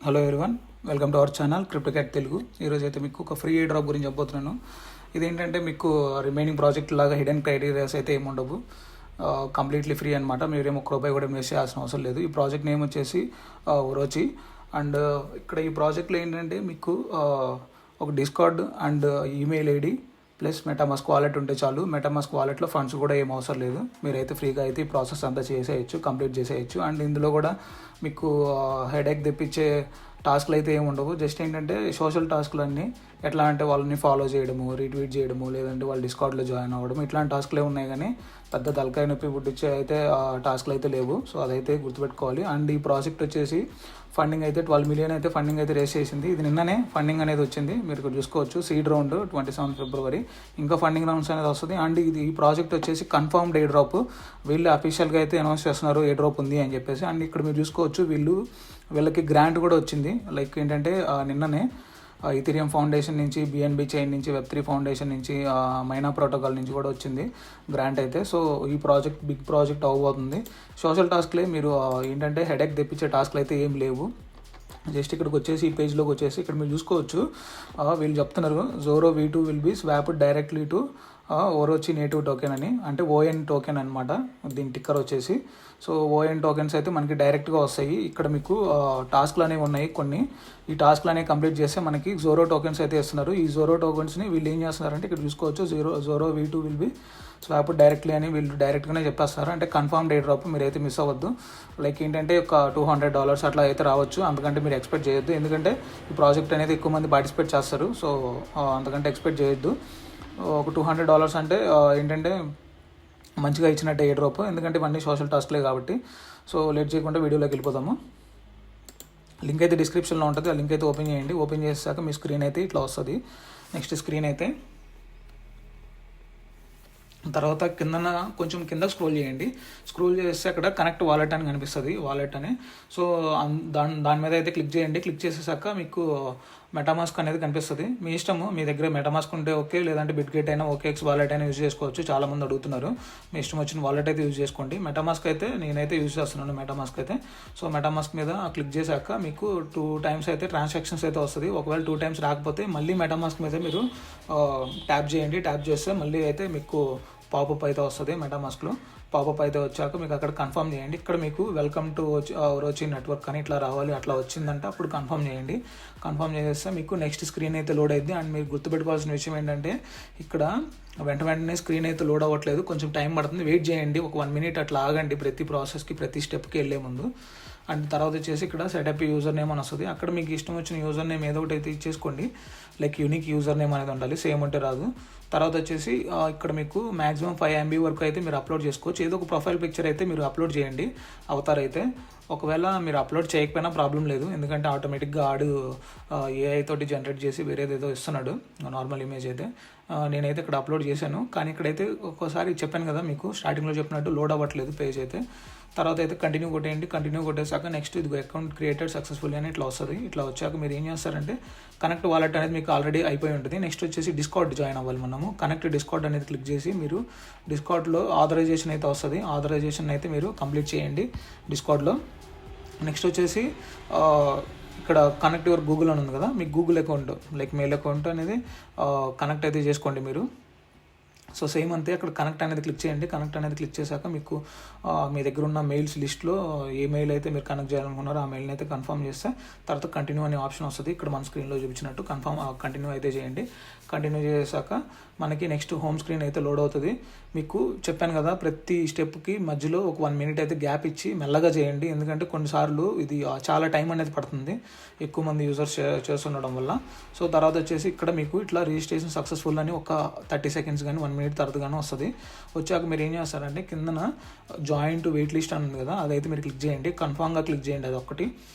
Hello everyone, welcome to our channel crypto cat Telugu. ఈరోజు అయితే మీకు ఒక ఫ్రీ ఎయిర్ డ్రాప్ గురించి చెప్పబోతున్నాను. ఇదేంటంటే మీకు రిమైనింగ్ ప్రాజెక్ట్ లాగా హిడెన్ క్రైటీరియాస్ అయితే ఏమి ఉండవు, కంప్లీట్లీ ఫ్రీ అనమాట. మీరేమో ఒక్క రూపాయి కూడా ఇన్వెస్ట్ చేయాల్సిన అవసరం లేదు. ఈ ప్రాజెక్ట్ నేమ్ వచ్చేసి ఓరోచి. అండ్ ఇక్కడ ఈ ప్రాజెక్ట్లో ఏంటంటే మీకు ఒక discard and email ID plus MetaMask wallet ఉంటే చాలు. మెటామాస్క్ వాలెట్లో ఫండ్స్ కూడా ఏం అవసరం లేదు. మీరైతే ఫ్రీగా అయితే ఈ ప్రాసెస్ అంతా చేసేయచ్చు, కంప్లీట్ చేసేయచ్చు. అండ్ ఇందులో కూడా మీకు హెడేక్ తెప్పించే టాస్క్లు అయితే ఏమి ఉండవు. జస్ట్ ఏంటంటే సోషల్ టాస్క్లు అన్నీ ఎట్లా అంటే వాళ్ళని ఫాలో చేయడము, రీట్వీట్ చేయడము, లేదంటే వాళ్ళు డిస్కార్డ్లో జాయిన్ అవ్వడం, ఇట్లాంటి టాస్క్లే ఉన్నాయి. కానీ పెద్ద తలకాయ నొప్పి పుట్టించే అయితే టాస్క్లు అయితే లేవు. సో అదైతే గుర్తుపెట్టుకోవాలి. అండ్ ఈ ప్రాజెక్ట్ వచ్చేసి ఫండింగ్ అయితే 12 మిలియన్ అయితే ఫండింగ్ అయితే రేస్ చేసింది. ఇది నిన్ననే ఫండింగ్ అనేది వచ్చింది, మీరు ఇక్కడ చూసుకోవచ్చు. సీడ్ రౌండ్ 27 ఫిబ్రవరి, ఇంకా ఫండింగ్ రౌండ్స్ అనేది వస్తుంది. అండ్ ఈ ప్రాజెక్ట్ వచ్చేసి కన్ఫర్మ్డ్ ఎయిర్ డ్రాప్. వీళ్ళు అఫీషియల్గా అయితే అనౌన్స్ చేస్తున్నారు ఎయిర్ డ్రాప్ ఉంది అని చెప్పేసి. అండ్ ఇక్కడ మీరు చూసుకోవచ్చు వీళ్ళకి గ్రాంట్ కూడా వచ్చింది. లైక్ ఏంటంటే నిన్ననే ఈథీరియం ఫౌండేషన్ నుంచి, బిఎన్బి చైన్ నుంచి, వెబ్3 ఫౌండేషన్ నుంచి, మైనా ప్రోటోకాల్ నుంచి కూడా వచ్చింది గ్రాంట్ అయితే. సో ఈ ప్రాజెక్ట్ బిగ్ ప్రాజెక్ట్ అవ్వబోతుంది. సోషల్ టాస్క్లే, మీరు ఏంటంటే హెడేక్ తెప్పించే టాస్క్లు అయితే ఏం లేవు. జస్ట్ ఇక్కడికి వచ్చేసి ఈ పేజ్లోకి వచ్చేసి ఇక్కడ మీరు చూసుకోవచ్చు. వీళ్ళు చెప్తున్నారు Zoro V2 will be swapped directly to Orochi native token అని, అంటే ఓఎన్ టోకెన్ అనమాట దీని టిక్కర్ వచ్చేసి. సో ఓఎన్ టోకెన్స్ అయితే మనకి డైరెక్ట్గా వస్తాయి. ఇక్కడ మీకు టాస్క్లు అనేవి ఉన్నాయి కొన్ని. ఈ టాస్క్లు అనేవి కంప్లీట్ చేస్తే మనకి జోరో టోకెన్స్ అయితే ఇస్తున్నారు. ఈ జోరో టోకెన్స్ని వీళ్ళు ఏం చేస్తున్నారంటే ఇక్కడ చూసుకోవచ్చు, జోరో V2 will be swap directly అని వీళ్ళు డైరెక్ట్గానే చెప్పేస్తారు. అంటే కన్ఫర్మ్ ఎయిర్ డ్రాప్, మీరు అయితే మిస్ అవ్వద్దు. లైక్ ఏంటంటే ఒక $200 అట్లా అయితే రావచ్చు, అంతకంటే మీరు ఎక్స్పెక్ట్ చేయొద్దు. ఎందుకంటే ఈ ప్రాజెక్ట్ అనేది ఎక్కువ మంది పార్టిసిపేట్ చేస్తారు. సో అంతకంటే ఎక్స్పెక్ట్ చేయొద్దు. ఒక $200 అంటే ఏంటంటే మంచిగా ఇచ్చినట్టే ఎయిర్ డ్రాప్, ఎందుకంటే ఇవన్నీ సోషల్ టాస్క్లే కాబట్టి. సో లేట్ చేయకుండా వీడియోలోకి వెళ్ళిపోదాము. లింక్ అయితే డిస్క్రిప్షన్లో ఉంటుంది, ఆ లింక్ అయితే ఓపెన్ చేయండి. ఓపెన్ చేసాక మీ స్క్రీన్ అయితే ఇట్లా వస్తుంది. నెక్స్ట్ స్క్రీన్ అయితే తర్వాత కొంచెం కింద స్క్రోల్ చేయండి. స్క్రోల్ చేస్తే అక్కడ కనెక్ట్ వాలెట్ అని కనిపిస్తుంది, వాలెట్ అని. సో దాని మీద అయితే క్లిక్ చేయండి. క్లిక్ చేసేసాక మీకు మెటామాస్క్ అనేది కనిపిస్తుంది. మీ ఇష్టము, మీ దగ్గర మెటామాస్క్ ఉంటే ఓకే, లేదంటే బిట్గేట్ అయినా ఓకే, ఎక్స్ వాలెట్ అయినా యూజ్ చేసుకోవచ్చు. చాలామంది అడుగుతున్నారు, మీ ఇష్టం వచ్చిన వాలెట్ అయితే యూజ్ చేసుకోండి. మెటామాస్క్ అయితే నేనైతే యూజ్ చేస్తున్నాను మెటామాస్క్ అయితే. సో మెటామాస్క్ మీద క్లిక్ చేశాక మీకు 2 టైమ్స్ అయితే ట్రాన్సాక్షన్స్ అయితే వస్తుంది. ఒకవేళ 2 టైమ్స్ రాకపోతే మళ్ళీ మెటామాస్క్ మీద మీరు ట్యాప్ చేయండి. ట్యాప్ చేస్తే మళ్ళీ అయితే మీకు పాపప్ అయితే వస్తుంది. మెటామాస్క్లో పాపప్ అయితే వచ్చాక మీకు అక్కడ కన్ఫర్మ్ చేయండి. ఇక్కడ మీకు వెల్కమ్ టు ఓరోచి నెట్వర్క్ అని ఇట్లా రావాలి. అట్లా వచ్చిందంటే అప్పుడు కన్ఫర్మ్ చేయండి. కన్ఫర్మ్ చేస్తే మీకు నెక్స్ట్ స్క్రీన్ అయితే లోడ్ అయింది. అండ్ మీరు గుర్తుపెట్టుకోవాల్సిన విషయం ఏంటంటే ఇక్కడ వెంటనే స్క్రీన్ అయితే లోడ్ అవ్వట్లేదు, కొంచెం టైం పడుతుంది. వెయిట్ చేయండి, ఒక 1 మినిట్ అట్లా ఆగండి ప్రతి ప్రాసెస్కి, ప్రతి స్టెప్కి వెళ్ళే ముందు. అండ్ తర్వాత వచ్చేసి ఇక్కడ సెటప్ యూజర్ నేమ్ అని వస్తుంది. అక్కడ మీకు ఇష్టం వచ్చిన యూజర్ నేమ్ ఏదో ఒకటి అయితే ఇచ్చేసుకోండి. లైక్ యూనిక్ యూజర్ నేమ్ అనేది ఉండాలి, సేమ్ ఉంటే రాదు. తర్వాత వచ్చేసి ఇక్కడ మీకు మ్యాక్సిమం 5 MB వరకు అయితే మీరు అప్లోడ్ చేసుకోవచ్చు. ఏదో ఒక ప్రొఫైల్ పిక్చర్ అయితే మీరు అప్లోడ్ చేయండి, అవతార్ అయితే. ఒకవేళ మీరు అప్లోడ్ చేయకపోయినా ప్రాబ్లం లేదు, ఎందుకంటే ఆటోమేటిక్గా AI తోటి జనరేట్ చేసి వేరేదేదో ఇస్తున్నాడు నార్మల్ ఇమేజ్ అయితే. నేనైతే ఇక్కడ అప్లోడ్ చేశాను, కానీ ఇక్కడైతే ఒక్కోసారి చెప్పాను కదా మీకు స్టార్టింగ్లో చెప్పినట్టు లోడ్ అవ్వట్లేదు పేజ్ అయితే. తర్వాత అయితే కంటిన్యూ కొట్టేయండి. కంటిన్యూ కొట్టేసాక నెక్స్ట్ ఇదిగో అకౌంట్ క్రియేటెడ్ సక్సెస్ఫుల్లీ అని ఇట్లా వస్తుంది. ఇట్లా వచ్చాక మీరు ఏం చేస్తారంటే కనెక్ట్ వాలెట్ అనేది మీకు ఆల్రెడీ అయిపోయి ఉంటుంది. నెక్స్ట్ వచ్చేసి డిస్కార్డ్ జాయిన్ అవ్వాలి మనము. కనెక్ట్ డిస్కార్డ్ అనేది క్లిక్ చేసి మీరు డిస్కార్డ్లో ఆథరైజేషన్ అయితే వస్తుంది. ఆథరైజేషన్ అయితే మీరు కంప్లీట్ చేయండి డిస్కార్డ్లో. నెక్స్ట్ వచ్చేసి ఇక్కడ కనెక్ట్ యువర్ గూగుల్ అని ఉంది కదా, మీ Google account like mail account అనేది కనెక్ట్ అయితే చేసుకోండి మీరు. సో సేమ్ అంతే, అక్కడ కనెక్ట్ అనేది క్లిక్ చేయండి. కనెక్ట్ అనేది క్లిక్ చేశాక మీకు మీ దగ్గర ఉన్న మెయిల్స్ లిస్ట్లో ఏ మెయిల్ అయితే మీరు కనెక్ట్ చేయాలనుకున్నారో ఆ మెయిల్ని అయితే కన్ఫర్మ్ చేస్తే తర్వాత కంటిన్యూ అనే ఆప్షన్ వస్తుంది. ఇక్కడ మన స్క్రీన్లో చూపించినట్టు కంటిన్యూ అయితే చేయండి. కంటిన్యూ చేశాక మనకి నెక్స్ట్ హోమ్ స్క్రీన్ అయితే లోడ్ అవుతుంది. మీకు చెప్పాను కదా, ప్రతి స్టెప్కి మధ్యలో ఒక 1 మినిట్ అయితే గ్యాప్ ఇచ్చి మెల్లగా చేయండి, ఎందుకంటే కొన్నిసార్లు ఇది చాలా టైం అనేది పడుతుంది ఎక్కువ మంది యూజర్స్ చేస్తుండడం వల్ల. సో తర్వాత వచ్చేసి ఇక్కడ మీకు ఇట్లా రిజిస్ట్రేషన్ సక్సెస్ఫుల్ అని ఒక 30 సెకండ్స్ కానీ 1 మినిట్ తర్వాత కానీ వస్తుంది. వచ్చాక మీరు ఏం చేస్తారంటే కిందన జాయిన్ టు వెయిట్ లిస్ట్ అని ఉంది కదా, అదైతే మీరు క్లిక్ చేయండి. కన్ఫామ్గా క్లిక్ చేయండి, అది ఒకటి.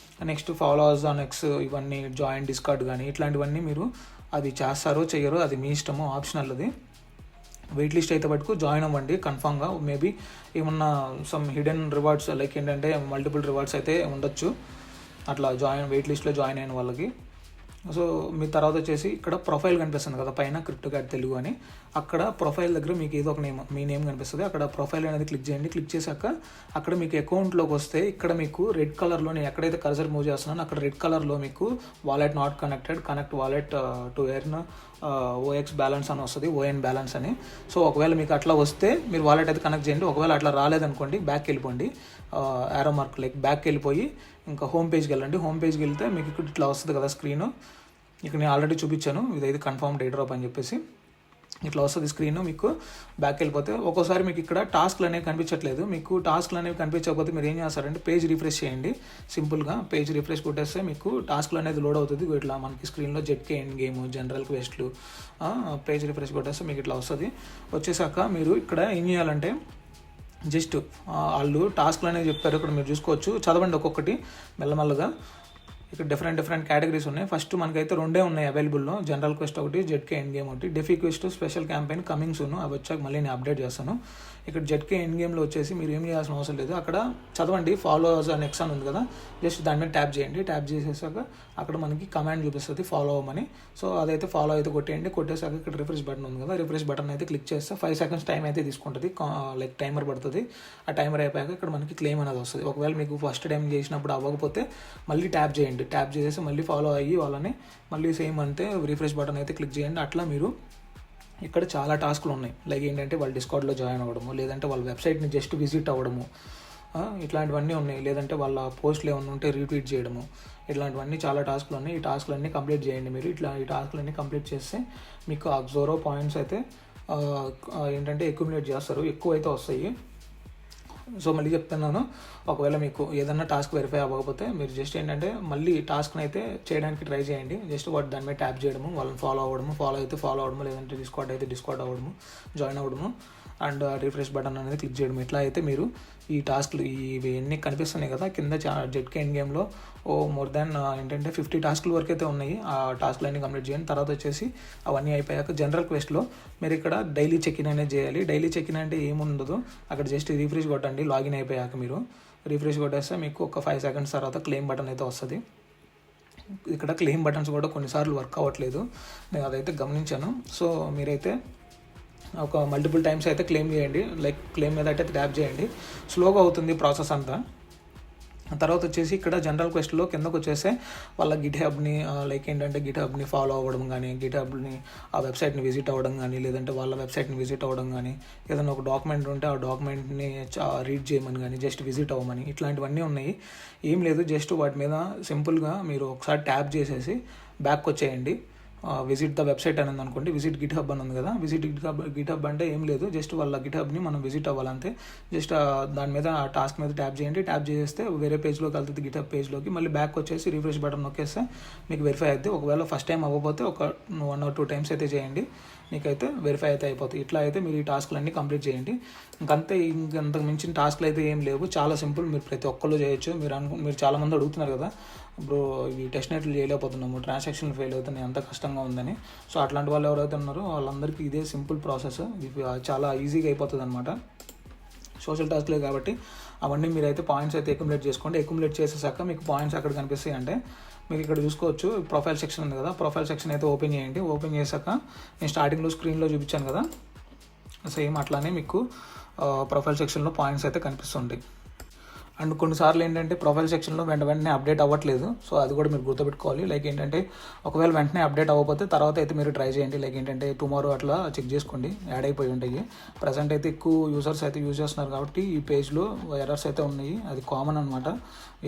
నెక్స్ట్ ఫాలోవర్స్ ఆన్ ఎక్స్, ఇవన్నీ జాయిన్ డిస్కార్డ్ కానీ ఇట్లాంటివన్నీ మీరు అది చేస్తారో చెయ్యరో అది మీ ఇష్టము, ఆప్షనల్ అది. వెయిట్ లిస్ట్ అయితే పట్టుకు జాయిన్ అవ్వండి కన్ఫామ్గా. మేబీ ఏమన్నా సమ్ హిడెన్ రివార్డ్స్ లైక్ ఏంటంటే మల్టిపుల్ రివార్డ్స్ అయితే ఉండొచ్చు అట్లా వెయిట్ లిస్ట్లో జాయిన్ అయిన వాళ్ళకి. సో మీ తర్వాత వచ్చేసి ఇక్కడ ప్రొఫైల్ కనిపిస్తుంది కదా పైన క్రిప్టోక్యాట్ తెలుగు అని, అక్కడ ప్రొఫైల్ దగ్గర మీకు ఏదో ఒక మీ నేమ్ కనిపిస్తుంది. అక్కడ ప్రొఫైల్ అనేది క్లిక్ చేయండి. క్లిక్ చేశాక అక్కడ మీకు అకౌంట్లోకి వస్తే ఇక్కడ మీకు రెడ్ కలర్లో నేను ఎక్కడైతే కర్సర్ మూవ్ చేస్తున్నానో అక్కడ రెడ్ కలర్లో మీకు wallet not connect wallet to earn OX balance అని వస్తుంది, ఓఎన్ బ్యాలెన్స్ అని. సో ఒకవేళ మీకు అట్లా వస్తే మీరు వాలెట్ అయితే కనెక్ట్ చేయండి. ఒకవేళ అట్లా రాలేదనుకోండి బ్యాక్ వెళ్ళిపోండి, యారో మార్క్ లైక్ బ్యాక్ వెళ్ళిపోయి ఇంకా హోమ్ పేజ్కి వెళ్ళండి. హోమ్ పేజ్కి వెళ్తే మీకు ఇక్కడ ఇట్లా వస్తుంది కదా స్క్రీన్. ఇక్కడ నేను ఆల్రెడీ చూపించాను ఇదైతే కన్ఫర్మ్ డేట్ డ్రాప్ అని చెప్పేసి ఇట్లా వస్తుంది స్క్రీన్. మీకు బ్యాక్ వెళ్ళిపోతే ఒక్కోసారి మీకు ఇక్కడ టాస్క్లు అనేవి కనిపించట్లేదు. మీకు టాస్క్లు అనేవి కనిపించకపోతే మీరు ఏం చేస్తారంటే పేజ్ రిఫ్రెష్ చేయండి. సింపుల్గా పేజ్ రిఫ్రెష్ కొట్టేస్తే మీకు టాస్క్లు అనేది లోడ్ అవుతుంది. ఇట్లా మనకి స్క్రీన్లో జెట్కే ఎండ్ గేమ్, జనరల్ క్వెస్ట్లు, పేజ్ రిఫ్రెష్ కొట్టేస్తే మీకు ఇట్లా వస్తుంది. వచ్చేసాక మీరు ఇక్కడ ఏం చేయాలంటే జస్ట్ వాళ్ళు టాస్క్లు అనేవి చెప్పారు, ఇక్కడ మీరు చూసుకోవచ్చు. చదవండి ఒక్కొక్కటి మెల్లమెల్లగా. ఇక్కడ డిఫరెంట్ కేటగిరీస్ ఉన్నాయి. ఫస్ట్ మనకైతే 2 ఉన్నాయి అవైలబుల్లో, జనరల్ క్వెస్ట్ ఒకటి, జెడ్కే ఎండ్ గేమ్ ఒకటి. DeFi quest special campaign coming soon, అవి వచ్చాక మళ్ళీ నేను అప్డేట్ చేస్తాను. ఇక్కడ జెడ్కే ఎండ్ గేమ్లో వచ్చేసి మీరు ఏం చేయాల్సిన అవసరం లేదు. అక్కడ చదవండి, ఫాలో అని నెక్స్ట్ అని ఉంది కదా, జస్ట్ దాని మీద ట్యాప్ చేయండి. ట్యాప్ చేసేసాక అక్కడ మనకి కమాండ్ చూపిస్తుంది ఫాలో అవ్వమని. సో అదైతే ఫాలో అయితే కొట్టేయండి. కొట్టేసాక ఇక్కడ రిఫ్రెష్ బటన్ ఉంది కదా, రిఫ్రెష్ బటన్ అయితే క్లిక్ చేస్తే 5 seconds టైం అయితే తీసుకుంటుంది, లైక్ టైమర్ పడుతుంది. ఆ టైమర్ అయిపోయాక ఇక్కడ మనకి క్లెయిమ్ అనేది వస్తుంది. ఒకవేళ మీకు ఫస్ట్ టైం చేసినప్పుడు అవ్వకపోతే మళ్ళీ ట్యాప్ చేయండి. ట్యాప్ చేసేసి మళ్ళీ ఫాలో అయ్యి వాళ్ళని మళ్ళీ సేమ్ అంతే రిఫ్రెష్ బటన్ అయితే క్లిక్ చేయండి. అట్లా మీరు ఇక్కడ చాలా టాస్క్లు ఉన్నాయి. లైక్ ఏంటంటే వాళ్ళు డిస్కౌంట్లో జాయిన్ అవ్వడము, లేదంటే వాళ్ళ వెబ్సైట్ని జస్ట్ విజిట్ అవ్వడము, ఇట్లాంటివన్నీ ఉన్నాయి. లేదంటే వాళ్ళ పోస్టులు ఏమైనా ఉంటే రీట్వీట్ చేయడము, ఇట్లాంటివన్నీ చాలా టాస్క్లు ఉన్నాయి. ఈ టాస్క్లన్నీ కంప్లీట్ చేయండి మీరు. ఈ టాస్క్లన్నీ కంప్లీట్ చేస్తే మీకు ఆ జోరో పాయింట్స్ అయితే ఏంటంటే అక్యుములేట్ చేస్తారు, ఎక్కువ అయితే వస్తాయి. సో మళ్ళీ చెప్తున్నాను, ఒకవేళ మీకు ఏదన్నా టాస్క్ వెరిఫై అవ్వకపోతే మీరు జస్ట్ ఏంటంటే మళ్ళీ టాస్క్ని అయితే చేయడానికి ట్రై చేయండి. జస్ట్ దాని మీద ట్యాప్ చేయడము, వాళ్ళని ఫాలో అవ్వడము, ఫాలో అయితే ఫాలో అవ్వడము, లేదంటే డిస్కౌంట్ అయితే డిస్కౌంట్ అవ్వడము, జాయిన్ అవ్వడము, అండ్ రిఫ్రెష్ బటన్ అనేది క్లిక్ చేయడం. ఇట్లా అయితే మీరు ఈ టాస్క్లు ఇవి ఎన్ని కనిపిస్తున్నాయి కదా కింద జెడ్కే ఎండ్ గేమ్లో మోర్ దాన్ ఏంటంటే 50 టాస్క్ల వరకు అయితే ఉన్నాయి. ఆ టాస్క్లు అన్నీ కంప్లీట్ చేయండి. తర్వాత వచ్చేసి అవన్నీ అయిపోయాక జనరల్ క్వెస్ట్లో మీరు ఇక్కడ డైలీ చెక్ ఇన్ అనేది చేయాలి. డైలీ చెక్ ఇన్ అంటే ఏముండదు, అక్కడ జస్ట్ రిఫ్రెష్ కొట్టండి. లాగిన్ అయిపోయాక మీరు రిఫ్రెష్ కొట్టేస్తే మీకు ఒక 5 seconds తర్వాత క్లెయిమ్ బటన్ అయితే వస్తుంది. ఇక్కడ క్లెయిమ్ బటన్స్ కూడా కొన్నిసార్లు వర్క్ అవ్వట్లేదు, నేను అదైతే గమనించాను. సో మీరైతే ఒక మల్టిపుల్ టైమ్స్ అయితే క్లెయిమ్ చేయండి. లైక్ క్లెయిమ్ మీద అయితే ట్యాప్ చేయండి. స్లోగా అవుతుంది ప్రాసెస్ అంతా. తర్వాత వచ్చేసి ఇక్కడ జనరల్ క్వెస్ట్లో కిందకు వచ్చేస్తే వాళ్ళ గిట్ హబ్ని లైక్ ఏంటంటే గిట్ హబ్ని ఫాలో అవ్వడం కానీ, గిట్ హబ్ని ఆ వెబ్సైట్ని విజిట్ అవ్వడం కానీ, లేదంటే వాళ్ళ వెబ్సైట్ని విజిట్ అవ్వడం కానీ, ఏదైనా ఒక డాక్యుమెంట్ ఉంటే ఆ డాక్యుమెంట్ని రీడ్ చేయమని కానీ, జస్ట్ విజిట్ అవ్వమని, ఇట్లాంటివన్నీ ఉన్నాయి. ఏం లేదు, జస్ట్ వాటి మీద సింపుల్గా మీరు ఒకసారి ట్యాప్ చేసేసి బ్యాక్ వచ్చేయండి. విజిట్ ద వెబ్సైట్ అని ఉంది అనుకోండి, విజిట్ గిట్ హబ్ అని ఉంది కదా, విజిట్ గిట్ హబ్ అంటే ఏం లేదు, జస్ట్ వాళ్ళ గిట్ హబ్ని మనం విజిట్ అవ్వాలంతే. జస్ట్ దాని మీద ఆ టాస్క్ మీద ట్యాప్ చేయండి. ట్యాప్ చేస్తే వేరే పేజ్లోకి వెళ్తుంది, గిట్ హబ్ పేజ్లోకి. మళ్ళీ బ్యాక్ వచ్చేసి రిఫ్రెష్ బటన్ నొక్కేస్తే మీకు వెరిఫై అవుతుంది. ఒకవేళ ఫస్ట్ టైం అవ్వకపోతే ఒక 1 or 2 times అయితే చేయండి, మీకైతే వెరిఫై అయితే అయిపోతుంది. ఇట్లా అయితే మీరు ఈ టాస్క్లన్నీ కంప్లీట్ చేయండి. ఇంకంతే, ఇంకంతకు మించిన టాస్క్లు అయితే ఏం లేవు, చాలా సింపుల్. మీరు ప్రతి ఒక్కళ్ళు చేయొచ్చు. మీరు చాలామంది అడుగుతున్నారు కదా, బ్రో ఈ టెస్ట్ నెట్లు చేయలేకపోతున్నాము, ట్రాన్సాక్షన్లు ఫెయిల్ అవుతున్నాయి, ఎంత కష్టంగా ఉందని. సో అట్లాంటి వాళ్ళు ఎవరైతే ఉన్నారో వాళ్ళందరికీ ఇదే సింపుల్ ప్రాసెస్, ఇది చాలా ఈజీగా అయిపోతుంది అనమాట. సోషల్ టాస్క్లే కాబట్టి అవన్నీ మీరైతే పాయింట్స్ అయితే అక్యుములేట్ చేసుకోండి. అక్యుములేట్ చేసేసాక మీకు పాయింట్స్ అక్కడ కనిపిస్తాయి. అంటే మీకు ఇక్కడ చూసుకోవచ్చు, ప్రొఫైల్ సెక్షన్ ఉంది కదా, ప్రొఫైల్ సెక్షన్ అయితే ఓపెన్ చేయండి. ఓపెన్ చేశాక నేను స్టార్టింగ్లో స్క్రీన్లో చూపించాను కదా, సేమ్ అట్లానే మీకు ప్రొఫైల్ సెక్షన్లో పాయింట్స్ అయితే కనిపిస్తుంటాయి. అండ్ కొన్నిసార్లు ఏంటంటే ప్రొఫైల్ సెక్షన్లో వెంటనే అప్డేట్ అవ్వట్లేదు. సో అది కూడా మీరు గుర్తుపెట్టుకోవాలి. లైక్ ఏంటంటే ఒకవేళ వెంటనే అప్డేట్ అవ్వకపోతే తర్వాత అయితే మీరు ట్రై చేయండి. లైక్ ఏంటంటే టుమారో అట్లా చెక్ చేసుకోండి, యాడ్ అయిపోయి ఉంటాయి. ప్రజెంట్ అయితే ఎక్కువ యూజర్స్ అయితే యూజ్ చేస్తున్నారు కాబట్టి ఈ పేజ్లో ఎర్రర్స్ అయితే ఉన్నాయి, అది కామన్ అనమాట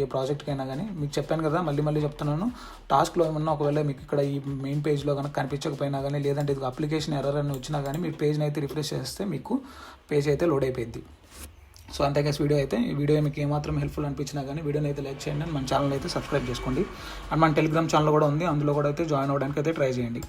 ఏ ప్రాజెక్ట్కైనా కానీ. మీకు చెప్పాను కదా, మళ్ళీ చెప్తున్నాను, టాస్క్లో ఏమన్నా ఒకవేళ మీకు ఇక్కడ ఈ మెయిన్ పేజ్లో కనుక కనిపించకపోయినా కానీ, లేదంటే ఇది అప్లికేషన్ ఎర్రర్ అని వచ్చినా కానీ మీరు పేజ్ని అయితే రిఫ్రెష్ చేస్తే మీకు పేజ్ అయితే లోడ్ అయిపోయింది. సో అంతే గైస్, ఈ వీడియో మీకు ఏమాత్రం హెల్ప్ఫుల్ అనిపించినా కానీ వీడియోని అయితే లైక్ చేయండి, మన ఛానల్ అయితే సబ్స్క్రైబ్ చేసుకోండి. అండ్ మన టెలిగ్రామ్ ఛానల్ కూడా ఉంది, అందులో కూడా అయితే జాయిన్ అవ్వడానికి అయితే ట్రై చేయండి.